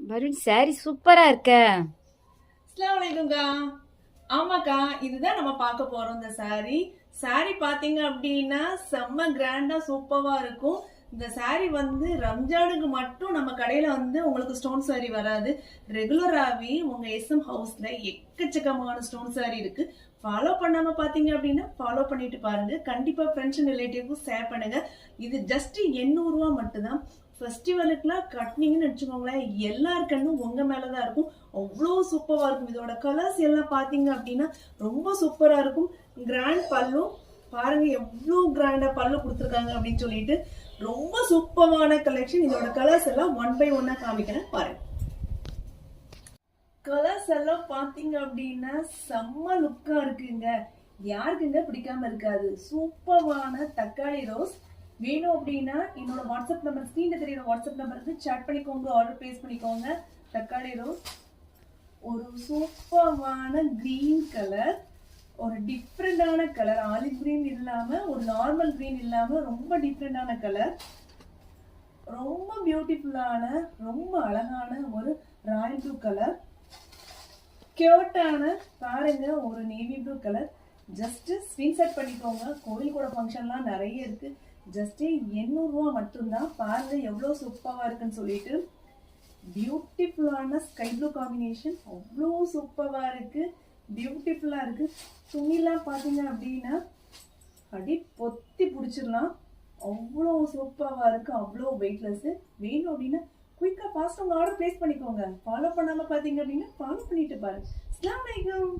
Varun sorry சூப்பரா இருக்க. அஸ்ஸலாமு அலைக்கும்க்கா. ஆமாக்கா, இதுதான் நம்ம பார்க்க போறோம். இந்த சாரி பாத்தீங்க அப்படின்னா செம்ம கிராண்டா சூப்பரா இருக்கும். இந்த சாரி ரம்ஜானுக்கு மட்டும் நம்ம கடையில உங்களுக்கு ஸ்டோன் சாரி வராது. ரெகுலராகவே உங்க எஸ்எம் ஹவுஸ்ல எக்கச்சக்கமான ஸ்டோன் சாரி இருக்கு. ஃபாலோ பண்ணாம பாத்தீங்க அப்படின்னா ஃபாலோ பண்ணிட்டு பாருங்க. கண்டிப்பா ஃப்ரெண்ட்ஸ் அண்ட் ரிலேட்டிவ்க்கும் ஷேர் பண்ணுங்க. இது ஜஸ்ட் 800 ரூபா மட்டும்தான். ஃபெஸ்டிவலுக்குலாம் கட்டினீங்கன்னு வச்சுக்கோங்களேன், எல்லார் கண்ணும் உங்க மேலதான் இருக்கும். அவ்வளோ சூப்பரா இருக்கும். இதோட கலர்ஸ் எல்லாம் பாத்தீங்க அப்படின்னா ரொம்ப சூப்பரா இருக்கும். கிராண்ட் பல்லு பாருங்க, எவ்வளவு கிராண்டா பல்லு கொடுத்துருக்காங்க அப்படின்னு சொல்லிட்டு ரொம்ப சூப்பரான கலெக்ஷன். இதோட கலர்ஸ் எல்லாம் ஒன் பை ஒன்னா காமிக்கிறேன் பாருங்க. கலர்ஸ் எல்லாம் பாத்தீங்க அப்படின்னா செம்ம லுக்கா இருக்குங்க. யாருக்குங்க பிடிக்காம இருக்காது. சூப்பரான தக்காளி ரோஸ் வேணும் அப்படின்னா என்னோட வாட்ஸ்அப் நம்பர், ஸ்க்ரீன்ல தெரியுற வாட்ஸ்அப் நம்பருக்கு சாட் பண்ணிக்கோங்க, ஆர்டர் பிளேஸ் பண்ணிக்கோங்க. தக்காளி ரோஸ் ஒரு சூப்பரான கிரீன் கலர், ஒரு டிஃப்ரெண்டான கலர். ஆலிவ் கிரீன் இல்லாம, ஒரு நார்மல் கிரீன் இல்லாம ரொம்ப டிஃப்ரெண்டான கலர். ரொம்ப பியூட்டிஃபுல்லான, ரொம்ப அழகான ஒரு ராயல் ப்ளூ கலர். கியூட்டான பாருங்க ஒரு navy blue colour. Just screenshot பண்ணிக்கோங்க. கோயில் கூட ஃபங்க்ஷன்லாம் நிறைய இருக்கு. ஜஸ்ட் 800 ரூபா மட்டும்தான். பாருங்க எவ்வளவு சூப்பரா இருக்குன்னு சொல்லிட்டு. பியூட்டிஃபுல்லான ஸ்கை ப்ளூ காம்பினேஷன், அவ்வளோ சூப்பரா இருக்கு, பியூட்டிஃபுல்லா இருக்கு. துணிலாம் பாத்தீங்க அப்படின்னா அடி பொத்தி பிடிச்சிடலாம். அவ்வளோ சூப்பரா இருக்கு, அவ்வளோ வெயிட்லெஸ். வேணும் அப்படின்னா குயிக்கா ஃபாஸ்ட் உங்க ஆர்டர் பிளேஸ் பண்ணிக்கோங்க. ஃபாலோ பண்ணாம பாத்தீங்க அப்படின்னா ஃபாலோ பண்ணிட்டு பாருங்க. அஸ்ஸலாமு அலைக்கும்.